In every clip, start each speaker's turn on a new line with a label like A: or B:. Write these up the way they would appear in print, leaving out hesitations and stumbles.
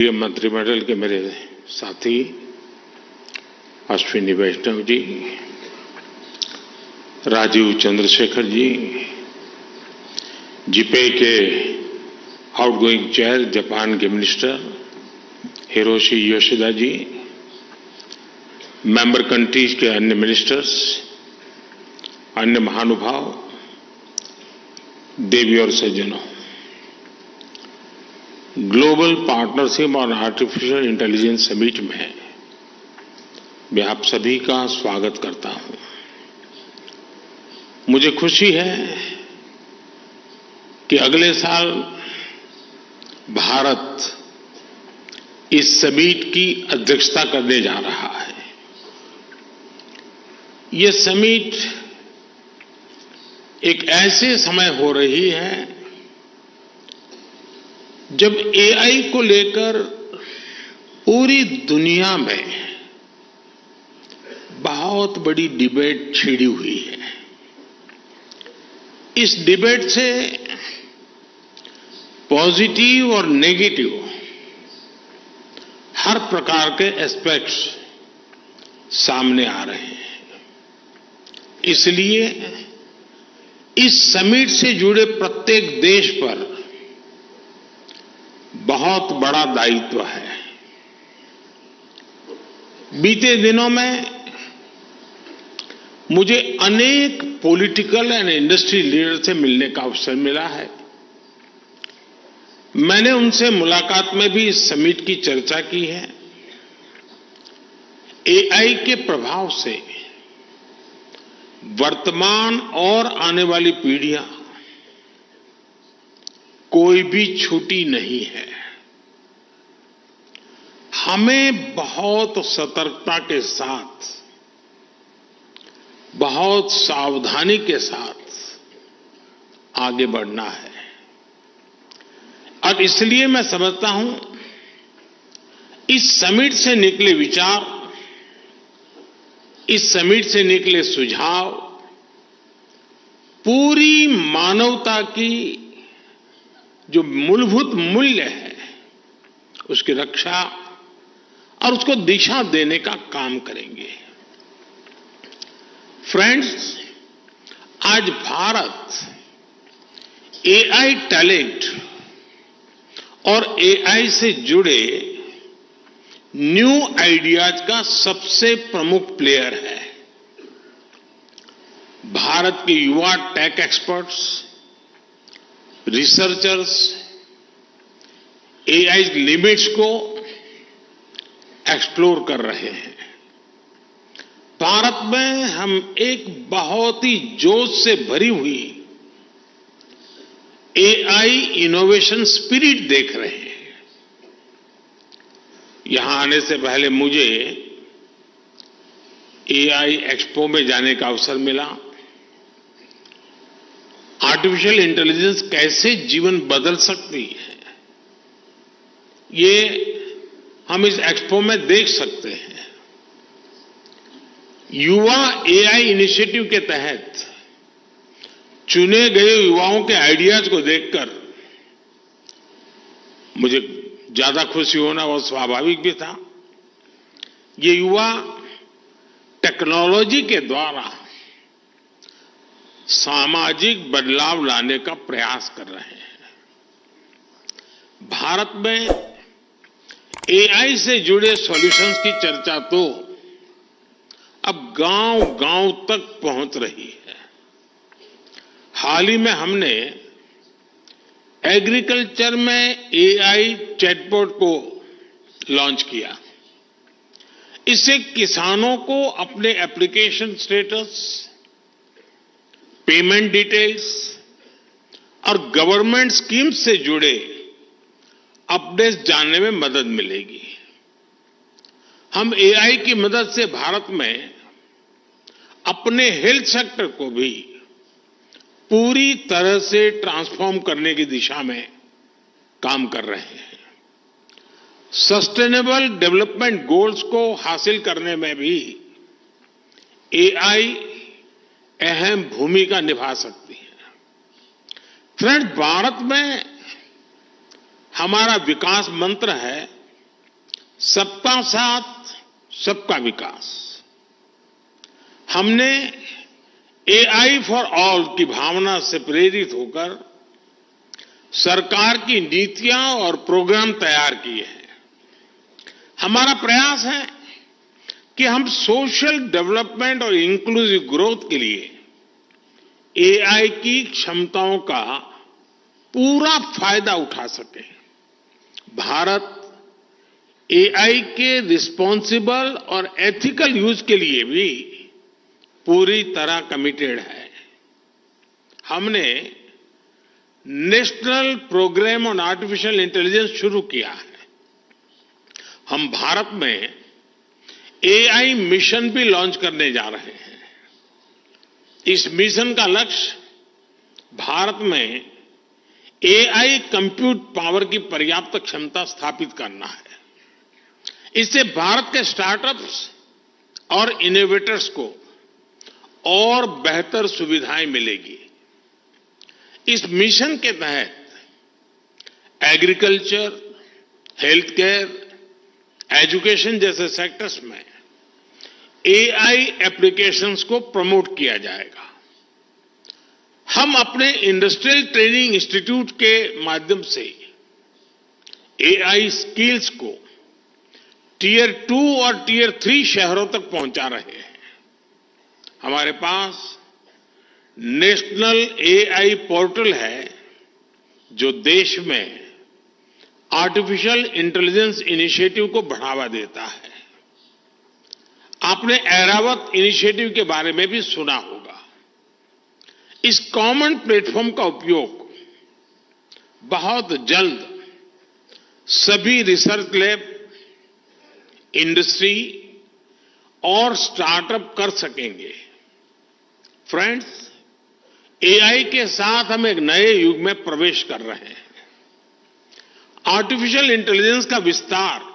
A: ये मंत्रिमंडल के मेरे साथी अश्विनी वैष्णव जी, राजीव चंद्रशेखर जी, जीपे के आउटगोइंग चेयर जापान के मिनिस्टर हिरोशी योशिदा जी, मेंबर कंट्रीज के अन्य मिनिस्टर्स, अन्य महानुभाव, देवी और सज्जनों, ग्लोबल पार्टनरशिप और आर्टिफिशियल इंटेलिजेंस समिट में मैं आप सभी का स्वागत करता हूं। मुझे खुशी है कि अगले साल भारत इस समिट की अध्यक्षता करने जा रहा है। ये समिट एक ऐसे समय हो रही है जब एआई को लेकर पूरी दुनिया में बहुत बड़ी डिबेट छिड़ी हुई है। इस डिबेट से पॉजिटिव और नेगेटिव हर प्रकार के एस्पेक्ट्स सामने आ रहे हैं। इसलिए इस समिट से जुड़े प्रत्येक देश पर बहुत बड़ा दायित्व है। बीते दिनों में मुझे अनेक पॉलिटिकल एंड इंडस्ट्री लीडर से मिलने का अवसर मिला है। मैंने उनसे मुलाकात में भी इस समिट की चर्चा की है। एआई के प्रभाव से वर्तमान और आने वाली पीढ़ियां कोई भी छूटी नहीं है। हमें बहुत सतर्कता के साथ, बहुत सावधानी के साथ आगे बढ़ना है। और इसलिए मैं समझता हूं इस समिट से निकले विचार, इस समिट से निकले सुझाव पूरी मानवता की जो मूलभूत मूल्य है उसकी रक्षा और उसको दिशा देने का काम करेंगे। फ्रेंड्स, आज भारत एआई टैलेंट और एआई से जुड़े न्यू आइडियाज का सबसे प्रमुख प्लेयर है। भारत के युवा tech experts, researchers AI limits को एक्सप्लोर कर रहे हैं। भारत में हम एक बहुत ही जोश से भरी हुई एआई इनोवेशन स्पिरिट देख रहे हैं। यहां आने से पहले मुझे एआई एक्सपो में जाने का अवसर मिला। आर्टिफिशियल इंटेलिजेंस कैसे जीवन बदल सकती है, ये हम इस एक्सपो में देख सकते हैं। युवा एआई इनिशिएटिव के तहत चुने गए युवाओं के आइडियाज को देखकर मुझे ज्यादा खुशी होना बहुत स्वाभाविक भी था। ये युवा टेक्नोलॉजी के द्वारा सामाजिक बदलाव लाने का प्रयास कर रहे हैं। भारत में एआई से जुड़े सॉल्यूशंस की चर्चा तो अब गांव-गांव तक पहुंच रही है। हाल ही में हमने एग्रीकल्चर में एआई चैटबॉट को लॉन्च किया। इससे किसानों को अपने एप्लीकेशन स्टेटस, पेमेंट डिटेल्स और गवर्नमेंट स्कीम्स से जुड़े अपडेट्स जानने में मदद मिलेगी। हम एआई की मदद से भारत में अपने हेल्थ सेक्टर को भी पूरी तरह से ट्रांसफॉर्म करने की दिशा में काम कर रहे हैं। सस्टेनेबल डेवलपमेंट गोल्स को हासिल करने में भी एआई अहम भूमिका निभा सकती है। फ्रेंड्स, भारत में हमारा विकास मंत्र है सबका साथ, सबका विकास। हमने एआई फॉर ऑल की भावना से प्रेरित होकर सरकार की नीतियां और प्रोग्राम तैयार किए हैं। हमारा प्रयास है कि हम सोशल डेवलपमेंट और इंक्लूसिव ग्रोथ के लिए एआई की क्षमताओं का पूरा फायदा उठा सकें। भारत एआई के रिस्पॉन्सिबल और एथिकल यूज के लिए भी पूरी तरह कमिटेड है। हमने national programme on artificial intelligence शुरू किया है। हम भारत में एआई मिशन भी लॉन्च करने जा रहे हैं। इस मिशन का लक्ष्य भारत में एआई कंप्यूट पावर की पर्याप्त क्षमता स्थापित करना है। इससे भारत के स्टार्टअप्स और इनोवेटर्स को और बेहतर सुविधाएं मिलेगी। इस मिशन के तहत एग्रीकल्चर, हेल्थ केयर, एजुकेशन जैसे सेक्टर्स में एआई एप्लीकेशंस को प्रमोट किया जाएगा। हम अपने इंडस्ट्रियल ट्रेनिंग इंस्टीट्यूट के माध्यम से एआई स्किल्स को टियर 2 और टियर 3 शहरों तक पहुंचा रहे हैं। हमारे पास नेशनल एआई पोर्टल है जो देश में आर्टिफिशियल इंटेलिजेंस इनिशिएटिव को बढ़ावा देता है। आपने ऐरावत इनिशिएटिव के बारे में भी सुना होगा। इस कॉमन प्लेटफॉर्म का उपयोग बहुत जल्द सभी रिसर्च लैब, इंडस्ट्री और स्टार्टअप कर सकेंगे। फ्रेंड्स, एआई के साथ हम एक नए युग में प्रवेश कर रहे हैं। आर्टिफिशियल इंटेलिजेंस का विस्तार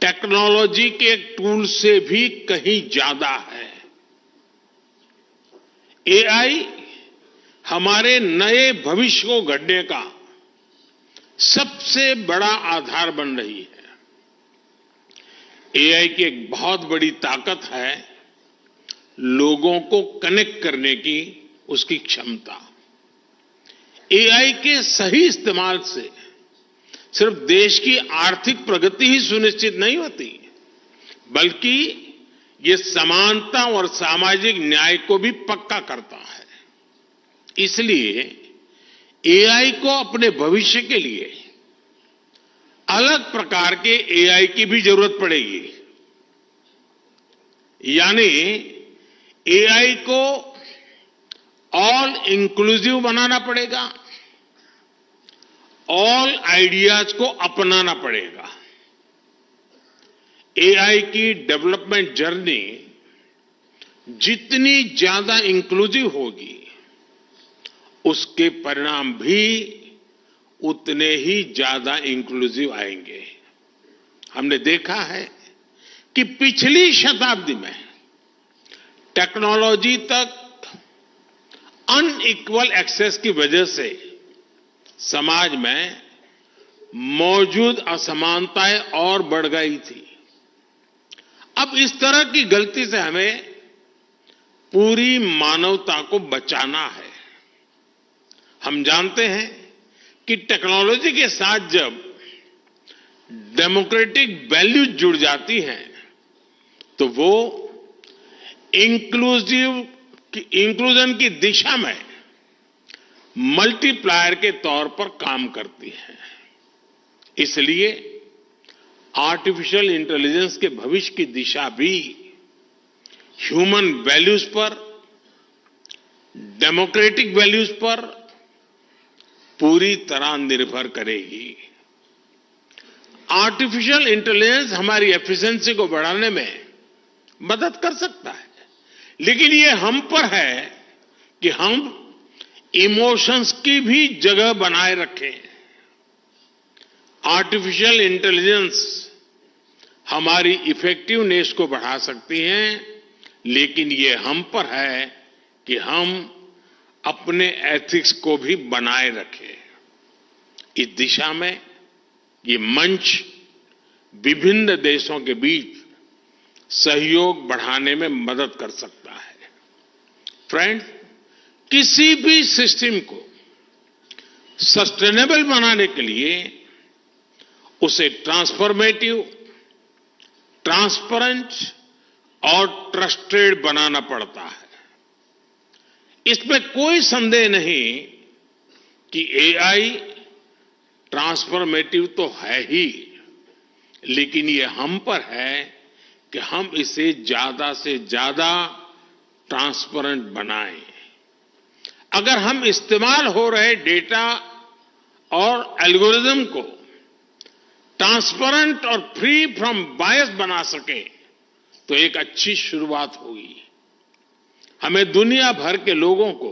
A: टेक्नोलॉजी के टूल से भी कहीं ज्यादा है। एआई हमारे नए भविष्य को गढ़ने का सबसे बड़ा आधार बन रही है। एआई की एक बहुत बड़ी ताकत है लोगों को कनेक्ट करने की उसकी क्षमता। एआई के सही इस्तेमाल से सिर्फ देश की आर्थिक प्रगति ही सुनिश्चित नहीं होती, बल्कि ये समानता और सामाजिक न्याय को भी पक्का करता है। इसलिए एआई को अपने भविष्य के लिए अलग प्रकार के एआई की भी जरूरत पड़ेगी। यानी एआई को ऑल इंक्लूसिव बनाना पड़ेगा, ऑल आइडियाज को अपनाना पड़ेगा। एआई की डेवलपमेंट जर्नी जितनी ज्यादा इंक्लूसिव होगी, उसके परिणाम भी उतने ही ज्यादा इंक्लूसिव आएंगे। हमने देखा है कि पिछली शताब्दी में टेक्नोलॉजी तक अनइक्वल एक्सेस की वजह से समाज में मौजूद असमानताएं और बढ़ गई थी। अब इस तरह की गलती से हमें पूरी मानवता को बचाना है। हम जानते हैं कि टेक्नोलॉजी के साथ जब डेमोक्रेटिक वैल्यूज जुड़ जाती हैं तो वो इंक्लूजन की दिशा में मल्टीप्लायर के तौर पर काम करती है। इसलिए आर्टिफिशियल इंटेलिजेंस के भविष्य की दिशा भी ह्यूमन वैल्यूज पर, डेमोक्रेटिक वैल्यूज पर पूरी तरह निर्भर करेगी। आर्टिफिशियल इंटेलिजेंस हमारी एफिशिएंसी को बढ़ाने में मदद कर सकता है, लेकिन ये हम पर है कि हम इमोशंस की भी जगह बनाए रखें। आर्टिफिशियल इंटेलिजेंस हमारी इफेक्टिवनेस को बढ़ा सकती है, लेकिन ये हम पर है कि हम अपने एथिक्स को भी बनाए रखें। इस दिशा में ये मंच विभिन्न देशों के बीच सहयोग बढ़ाने में मदद कर सकता है। फ्रेंड्स, किसी भी सिस्टम को सस्टेनेबल बनाने के लिए उसे ट्रांसफॉर्मेटिव, ट्रांसपेरेंट और ट्रस्टेड बनाना पड़ता है। इसमें कोई संदेह नहीं कि एआई ट्रांसफॉर्मेटिव तो है ही, लेकिन ये हम पर है कि हम इसे ज्यादा से ज्यादा ट्रांसपेरेंट बनाएं। अगर हम इस्तेमाल हो रहे डेटा और एल्गोरिदम को ट्रांसपेरेंट और फ्री फ्रॉम बायस बना सके तो एक अच्छी शुरुआत होगी। हमें दुनिया भर के लोगों को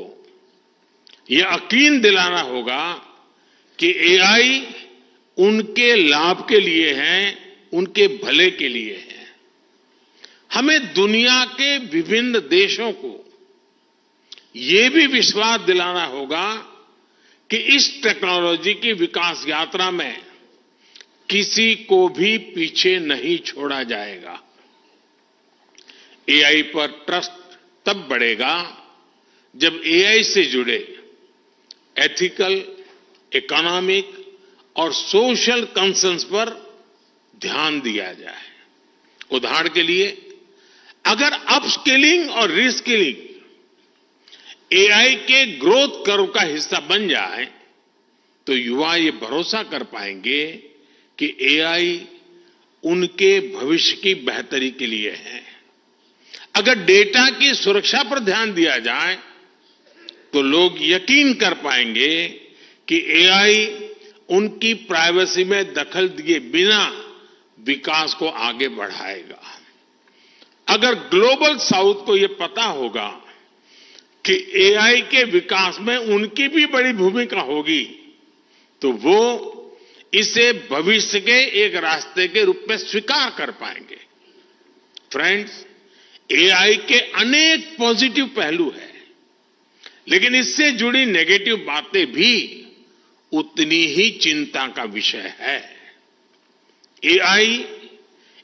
A: यह यकीन दिलाना होगा कि एआई उनके लाभ के लिए है, उनके भले के लिए है। हमें दुनिया के विभिन्न देशों को यह भी विश्वास दिलाना होगा कि इस टेक्नोलॉजी की विकास यात्रा में किसी को भी पीछे नहीं छोड़ा जाएगा। एआई पर ट्रस्ट तब बढ़ेगा जब एआई से जुड़े एथिकल, इकोनॉमिक और सोशल कंसर्न्स पर ध्यान दिया जाए। उदाहरण के लिए, अगर अपस्किलिंग और रीस्किलिंग एआई के ग्रोथ कर्व का हिस्सा बन जाए तो युवा ये भरोसा कर पाएंगे कि एआई उनके भविष्य की बेहतरी के लिए है। अगर डेटा की सुरक्षा पर ध्यान दिया जाए तो लोग यकीन कर पाएंगे कि एआई उनकी प्राइवेसी में दखल दिए बिना विकास को आगे बढ़ाएगा। अगर ग्लोबल साउथ को यह पता होगा कि एआई के विकास में उनकी भी बड़ी भूमिका होगी तो वो इसे भविष्य के एक रास्ते के रूप में स्वीकार कर पाएंगे। फ्रेंड्स, एआई के अनेक पॉजिटिव पहलू हैं, लेकिन इससे जुड़ी नेगेटिव बातें भी उतनी ही चिंता का विषय है। एआई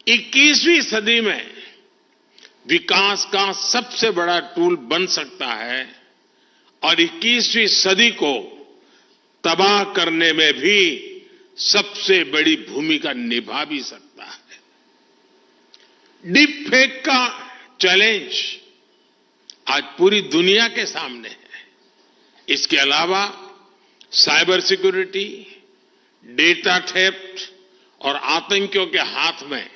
A: 21वीं सदी में विकास का सबसे बड़ा टूल बन सकता है और 21वीं सदी को तबाह करने में भी सबसे बड़ी भूमिका निभा भी सकता है। डीप फेक का चैलेंज आज पूरी दुनिया के सामने है। इसके अलावा साइबर सिक्योरिटी, डेटा थेफ्ट और आतंकियों के हाथ में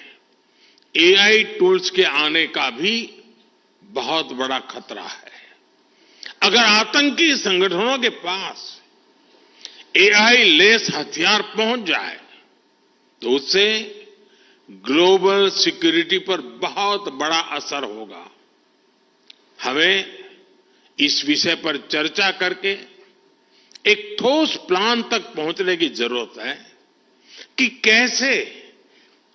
A: एआई टूल्स के आने का भी बहुत बड़ा खतरा है। अगर आतंकी संगठनों के पास एआई लेस हथियार पहुंच जाए तो उससे ग्लोबल सिक्योरिटी पर बहुत बड़ा असर होगा। हमें इस विषय पर चर्चा करके एक ठोस प्लान तक पहुंचने की जरूरत है कि कैसे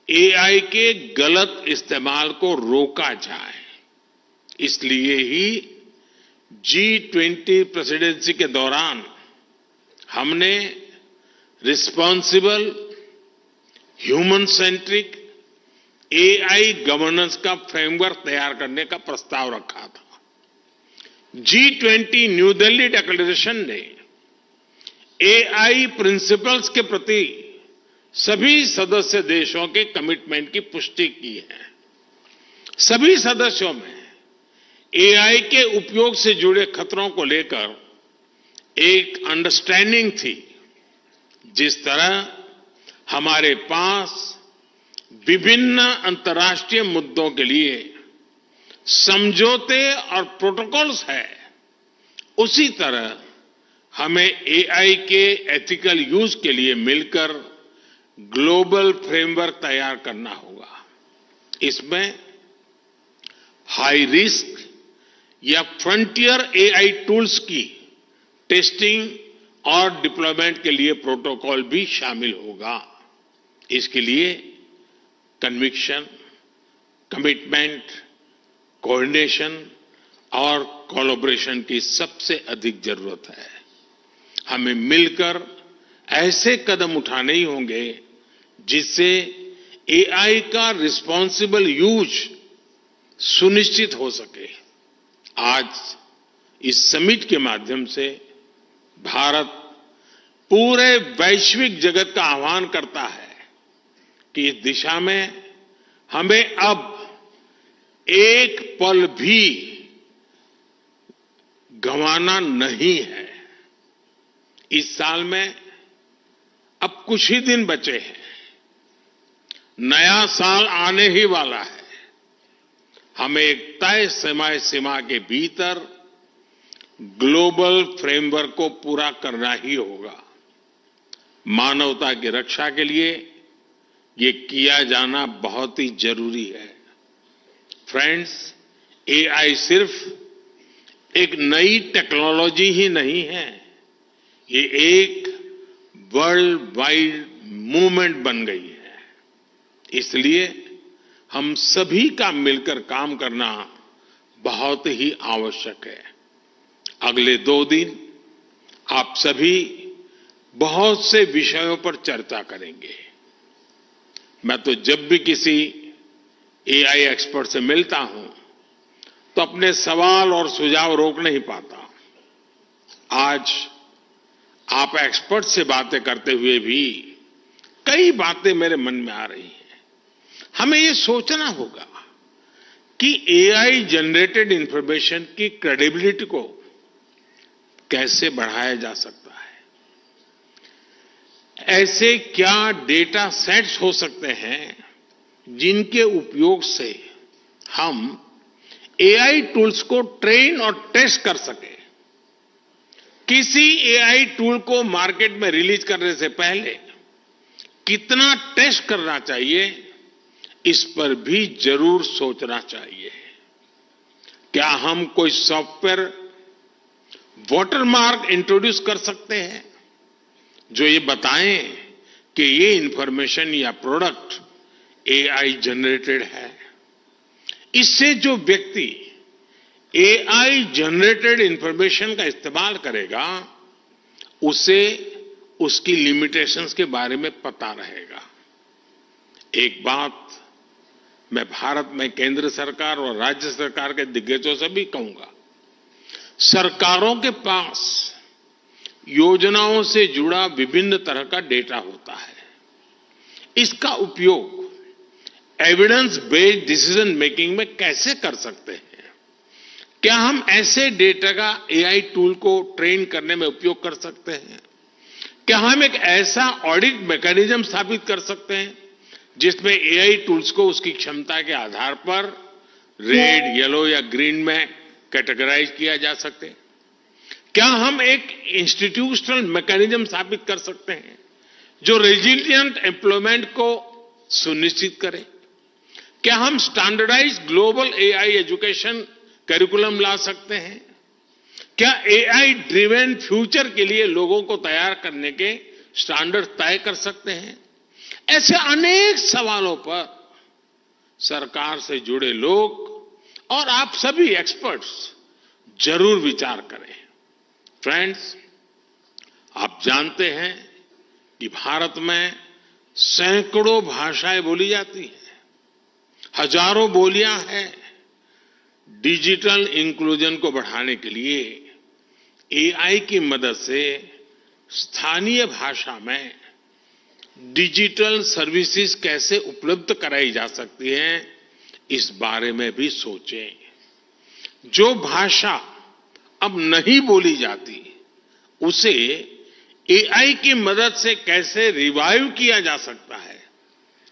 A: एआई के गलत इस्तेमाल को रोका जाए। इसलिए ही G20 प्रेसिडेंसी के दौरान हमने responsible, human centric AI governance का फ्रेमवर्क तैयार करने का प्रस्ताव रखा था। G20 न्यू दिल्ली डिक्लेरेशन ने एआई प्रिंसिपल्स के प्रति सभी सदस्य देशों के कमिटमेंट की पुष्टि की है। सभी सदस्यों में एआई के उपयोग से जुड़े खतरों को लेकर एक अंडरस्टैंडिंग थी। जिस तरह हमारे पास विभिन्न अंतर्राष्ट्रीय मुद्दों के लिए समझौते और प्रोटोकॉल्स है, उसी तरह हमें एआई के एथिकल यूज के लिए मिलकर ग्लोबल फ्रेमवर्क तैयार करना होगा। इसमें हाई रिस्क या फ्रंटियर एआई टूल्स की टेस्टिंग और डिप्लॉयमेंट के लिए प्रोटोकॉल भी शामिल होगा। इसके लिए कन्विक्शन, कमिटमेंट, कोऑर्डिनेशन और कोलैबोरेशन की सबसे अधिक जरूरत है। हमें मिलकर ऐसे कदम उठाने ही होंगे जिससे एआई का रिस्पॉन्सिबल यूज सुनिश्चित हो सके। आज इस समिट के माध्यम से भारत पूरे वैश्विक जगत का आह्वान करता है कि इस दिशा में हमें अब एक पल भी गंवाना नहीं है। इस साल में अब कुछ ही दिन बचे हैं, नया साल आने ही वाला है। हमें एक तय समय सीमा के भीतर ग्लोबल फ्रेमवर्क को पूरा करना ही होगा। मानवता की रक्षा के लिए ये किया जाना बहुत ही जरूरी है। फ्रेंड्स, एआई सिर्फ एक नई टेक्नोलॉजी ही नहीं है, ये एक वर्ल्ड वाइड मूवमेंट बन गई है। इसलिए हम सभी का मिलकर काम करना बहुत ही आवश्यक है। अगले 2 दिन आप सभी बहुत से विषयों पर चर्चा करेंगे। मैं तो जब भी किसी एआई एक्सपर्ट से मिलता हूं तो अपने सवाल और सुझाव रोक नहीं पाता। आज आप एक्सपर्ट से बातें करते हुए भी कई बातें मेरे मन में आ रही हैं। हमें ये सोचना होगा कि एआई जनरेटेड इंफॉर्मेशन की क्रेडिबिलिटी को कैसे बढ़ाया जा सकता है। ऐसे क्या डेटा सेट्स हो सकते हैं जिनके उपयोग से हम एआई टूल्स को ट्रेन और टेस्ट कर सकें। किसी एआई टूल को मार्केट में रिलीज करने से पहले कितना टेस्ट करना चाहिए, इस पर भी जरूर सोचना चाहिए। क्या हम कोई सॉफ्टवेयर वाटरमार्क इंट्रोड्यूस कर सकते हैं जो ये बताएं कि ये इंफॉर्मेशन या प्रोडक्ट एआई जनरेटेड है। इससे जो व्यक्ति एआई जनरेटेड इंफॉर्मेशन का इस्तेमाल करेगा उसे उसकी लिमिटेशंस के बारे में पता रहेगा। एक बात मैं भारत में केंद्र सरकार और राज्य सरकार के दिग्गजों से भी कहूंगा, सरकारों के पास योजनाओं से जुड़ा विभिन्न तरह का डेटा होता है। इसका उपयोग एविडेंस बेस्ड डिसीजन मेकिंग में कैसे कर सकते हैं? क्या हम ऐसे डेटा का एआई टूल को ट्रेन करने में उपयोग कर सकते हैं? क्या हम एक ऐसा ऑडिट मैकेनिज्म स्थापित कर सकते हैं जिसमें एआई टूल्स को उसकी क्षमता के आधार पर रेड, येलो या ग्रीन में कैटेगराइज किया जा सके? क्या हम एक इंस्टीट्यूशनल मैकेनिज्म स्थापित कर सकते हैं जो रेजिलिएंट एम्प्लॉयमेंट को सुनिश्चित करे? क्या हम standardize global AI education curriculum ला सकते हैं? क्या एआई ड्रिवन फ्यूचर के लिए लोगों को तैयार करने के स्टैंडर्ड तय कर सकते हैं? ऐसे अनेक सवालों पर सरकार से जुड़े लोग और आप सभी एक्सपर्ट्स जरूर विचार करें। फ्रेंड्स, आप जानते हैं कि भारत में सैकड़ों भाषाएं बोली जाती हैं, हजारों बोलियां हैं। डिजिटल इंक्लूजन को बढ़ाने के लिए एआई की मदद से स्थानीय भाषा में डिजिटल सर्विसेज कैसे उपलब्ध कराई जा सकती हैं, इस बारे में भी सोचें। जो भाषा अब नहीं बोली जाती उसे एआई की मदद से कैसे रिवाइव किया जा सकता है,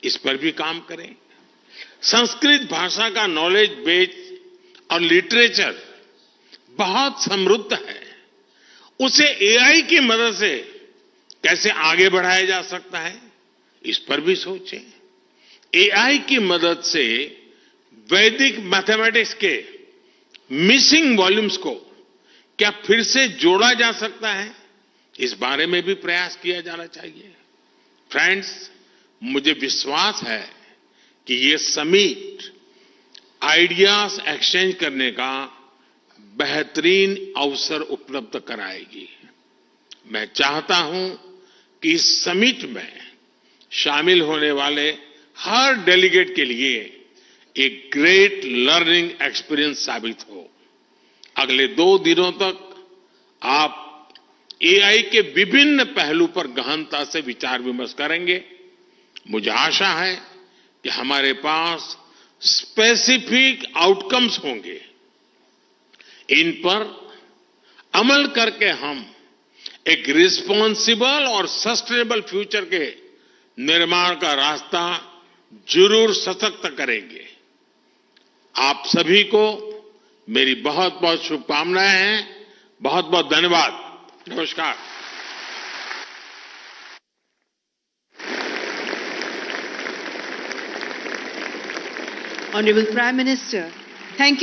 A: इस पर भी काम करें। संस्कृत भाषा का नॉलेज बेस और लिटरेचर बहुत समृद्ध है, उसे एआई की मदद से कैसे आगे बढ़ाया जा सकता है, इस पर भी सोचें। एआई की मदद से वैदिक मैथमेटिक्स के मिसिंग वॉल्यूम्स को क्या फिर से जोड़ा जा सकता है, इस बारे में भी प्रयास किया जाना चाहिए। फ्रेंड्स, मुझे विश्वास है कि ये समिट आइडियाज एक्सचेंज करने का बेहतरीन अवसर उपलब्ध कराएगी। मैं चाहता हूं कि इस समिट में शामिल होने वाले हर डेलीगेट के लिए एक ग्रेट लर्निंग एक्सपीरियंस साबित हो। अगले 2 दिनों तक आप एआई के विभिन्न पहलू पर गहनता से विचार विमर्श करेंगे। मुझे आशा है कि हमारे पास स्पेसिफिक आउटकम्स होंगे। इन पर अमल करके हम एक रिस्पॉन्सिबल और सस्टेनेबल फ्यूचर के निर्माण का रास्ता जरूर सशक्त करेंगे। आप सभी को मेरी बहुत बहुत शुभकामनाएं हैं। बहुत बहुत धन्यवाद। नमस्कार।
B: Honorable Prime Minister, thank you.